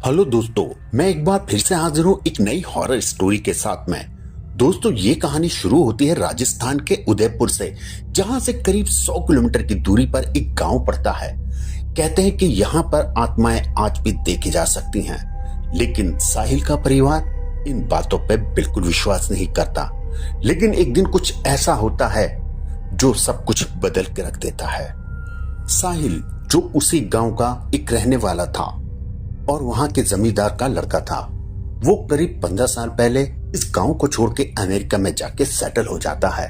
Hello दोस्तों, मैं एक बार फिर से हाजिर हूँ एक नई हॉरर स्टोरी के साथ में। दोस्तों, ये कहानी शुरू होती है राजस्थान के उदयपुर से, जहां से करीब 100 किलोमीटर की दूरी पर एक गांव पड़ता है। कहते हैं कि यहाँ पर आत्माएं आज भी देखी जा सकती हैं, लेकिन साहिल का परिवार इन बातों पर बिल्कुल विश्वास नहीं करता। लेकिन एक दिन कुछ ऐसा होता है जो सब कुछ बदल के रख देता है। साहिल, जो उसी गांव का एक रहने वाला था और वहां के जमींदार का लड़का था, वो करीब 15 साल पहले इस गांव को छोड़ के अमेरिका में जाके सेटल हो जाता है।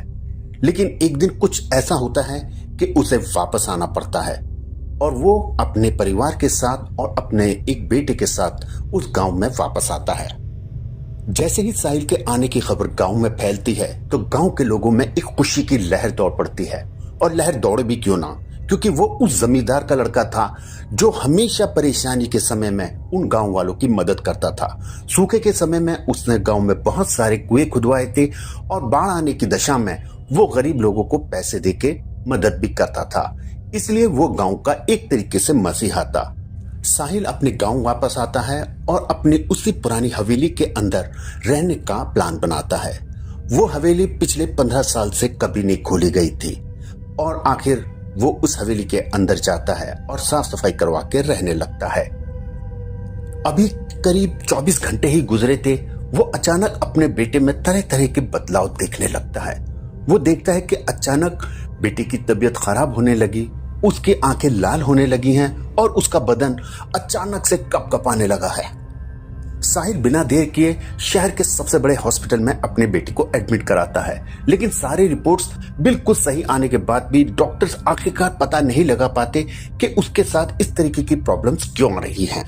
लेकिन एक दिन कुछ ऐसा होता है कि उसे वापस आना पड़ता है और वो अपने परिवार के साथ और अपने एक बेटे के साथ उस गांव में वापस आता है। जैसे ही साहिल के आने की खबर गांव में फैलती है तो गांव के लोगों में एक खुशी की लहर दौड़ पड़ती है। और लहर दौड़े भी क्यों ना, क्योंकि वो उस जमींदार का लड़का था जो हमेशा परेशानी के समय में उन गांव वालों की मदद करता था। सूखे के समय में उसने गांव में बहुत सारे कुएं खुदवाए थे और बाढ़ आने की दशा में वो गरीब लोगों को पैसे देके मदद भी करता था। इसलिए वो गांव का एक तरीके से मसीहा था। साहिल अपने गांव वापस आता है और अपनी उसी पुरानी हवेली के अंदर रहने का प्लान बनाता है। वो हवेली पिछले 15 साल से कभी नहीं खोली गई थी और आखिर वो उस हवेली के अंदर जाता है और साफ सफाई करवा के रहने लगता है। अभी करीब 24 घंटे ही गुजरे थे, वो अचानक अपने बेटे में तरह तरह के बदलाव देखने लगता है। वो देखता है कि अचानक बेटे की तबीयत खराब होने लगी, उसकी आंखें लाल होने लगी हैं और उसका बदन अचानक से कपकपाने लगा है। साहिल बिना देर किए शहर के सबसे बड़े हॉस्पिटल में अपने बेटे को एडमिट कराता है, लेकिन सारी रिपोर्ट्स बिल्कुल सही आने के बाद भी डॉक्टर्स आखिरकार पता नहीं लगा पाते कि उसके साथ इस तरीके की प्रॉब्लम्स क्यों आ रही हैं।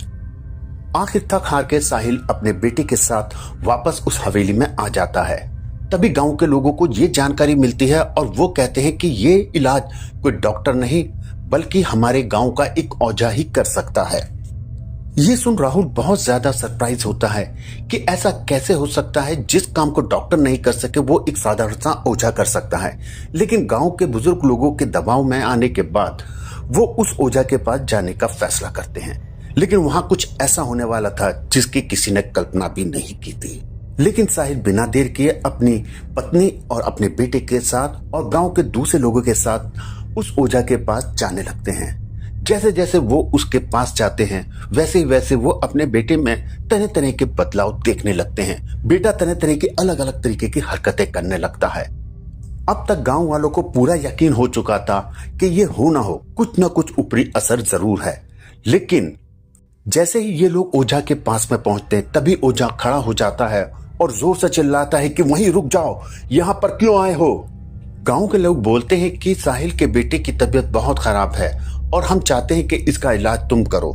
आखिर थक हार के साहिल अपने बेटे के साथ वापस उस हवेली में आ जाता है। तभी गांव के लोगों को ये जानकारी मिलती है और वो कहते हैं कि ये इलाज कोई डॉक्टर नहीं बल्कि हमारे गांव का एक ओझा ही कर सकता है। ये सुन राहुल बहुत ज्यादा सरप्राइज होता है कि ऐसा कैसे हो सकता है, जिस काम को डॉक्टर नहीं कर सके वो एक साधारण सा ओझा कर सकता है। लेकिन गांव के बुजुर्ग लोगों के दबाव में आने के बाद वो उस ओझा के पास जाने का फैसला करते हैं। लेकिन वहां कुछ ऐसा होने वाला था जिसकी किसी ने कल्पना भी नहीं की थी। लेकिन साहिल बिना देर किए अपनी पत्नी और अपने बेटे के साथ और गांव के दूसरे लोगों के साथ उस ओझा के पास जाने लगते हैं। जैसे जैसे वो उसके पास जाते हैं वैसे ही वैसे वो अपने बेटे में तरह तरह के बदलाव देखने लगते हैं। बेटा तरह तरह की अलग अलग तरीके की हरकतें करने लगता है। अब तक गांव वालों को पूरा यकीन हो चुका था कि ये हो ना हो कुछ न कुछ ऊपरी असर जरूर है। लेकिन जैसे ही ये लोग ओझा के पास में पहुंचते हैं तभी ओझा खड़ा हो जाता है और जोर से चिल्लाता है कि वहीं रुक जाओ, यहाँ पर क्यों आए हो। गांव के लोग बोलते हैं कि साहिल के बेटे की तबीयत बहुत खराब है और हम चाहते हैं कि इसका इलाज तुम करो।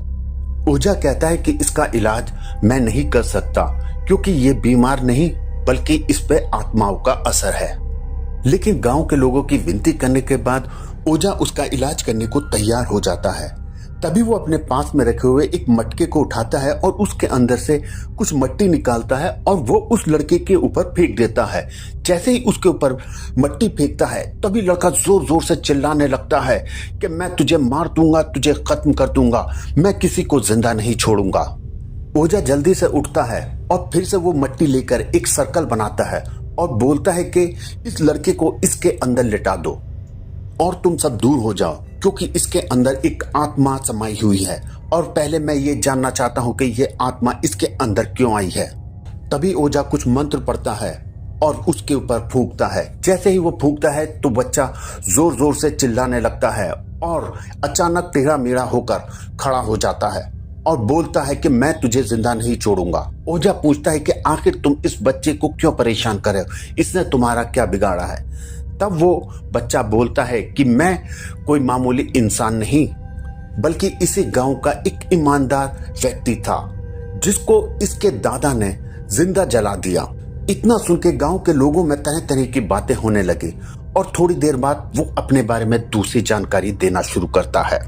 ओझा कहता है कि इसका इलाज मैं नहीं कर सकता क्योंकि ये बीमार नहीं बल्कि इस पे आत्माओं का असर है। लेकिन गांव के लोगों की विनती करने के बाद ओझा उसका इलाज करने को तैयार हो जाता है। तभी वो अपने पास में रखे हुए एक मटके को उठाता है और उसके अंदर से कुछ मट्टी निकालता है और वो उस लड़के के ऊपर फेंक देता है। जैसे ही उसके ऊपर मट्टी फेंकता है तभी लड़का जोर जोर से चिल्लाने लगता है कि मैं तुझे मार दूंगा, तुझे खत्म कर दूंगा, मैं किसी को जिंदा नहीं छोड़ूंगा। ओझा जल्दी से उठता है और फिर से वो मट्टी लेकर एक सर्कल बनाता है और बोलता है कि इस लड़के को इसके अंदर लिटा दो और तुम सब दूर हो जाओ क्योंकि इसके अंदर एक आत्मा समाई हुई है और पहले मैं ये जानना चाहता हूं कि ये आत्मा इसके अंदर क्यों आई है। तभी ओझा कुछ मंत्र पढ़ता है और उसके ऊपर फूंकता है। जैसे ही वो फूंकता है तो बच्चा जोर जोर से चिल्लाने लगता है और अचानक टेढ़ा मेढ़ा होकर खड़ा हो जाता है और बोलता है कि मैं तुझे जिंदा नहीं छोड़ूंगा। ओझा पूछता है कि आखिर तुम इस बच्चे को क्यों परेशान कर रहे हो, इसने तुम्हारा क्या बिगाड़ा है। तब वो बच्चा बोलता है कि मैं कोई मामूली इंसान नहीं बल्कि इसी गांव का एक ईमानदार व्यक्ति था जिसको इसके दादा ने जिंदा जला दिया। इतना सुन के गांव के लोगों में तरह तरह की बातें होने लगी और थोड़ी देर बाद वो अपने बारे में दूसरी जानकारी देना शुरू करता है।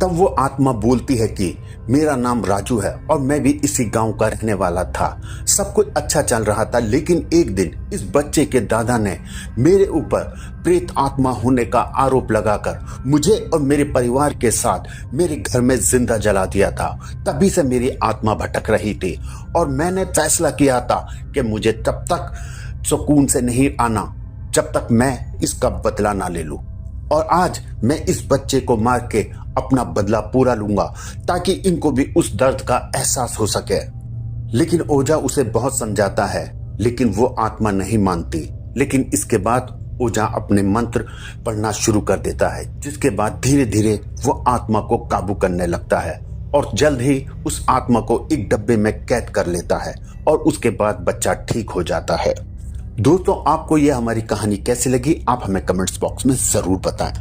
तब वो आत्मा बोलती है कि मेरा नाम राजू है और मैं भी इसी गांव का रहने वाला था। सब कुछ अच्छा चल रहा था, लेकिन एक दिन इस बच्चे के दादा ने मेरे ऊपर प्रेत आत्मा होने का आरोप लगाकर मुझे और मेरे परिवार के साथ मेरे घर में जिंदा जला दिया था। तभी से मेरी आत्मा भटक रही थी और मैंने फैसला किया था कि मुझे तब तक सुकून से नहीं आना जब तक मैं इसका बदला ना ले लूं। और आज मैं इस बच्चे को मार के अपना बदला पूरा लूंगा ताकि इनको भी उस दर्द का एहसास हो सके। लेकिन ओझा उसे बहुत समझाता है, लेकिन वो आत्मा नहीं मानती। लेकिन इसके बाद ओझा अपने मंत्र पढ़ना शुरू कर देता है, जिसके बाद धीरे धीरे वो आत्मा को काबू करने लगता है और जल्द ही उस आत्मा को एक डब्बे में कैद कर लेता है और उसके बाद बच्चा ठीक हो जाता है। दोस्तों, आपको यह हमारी कहानी कैसी लगी आप हमें कमेंट्स बॉक्स में जरूर बताएं।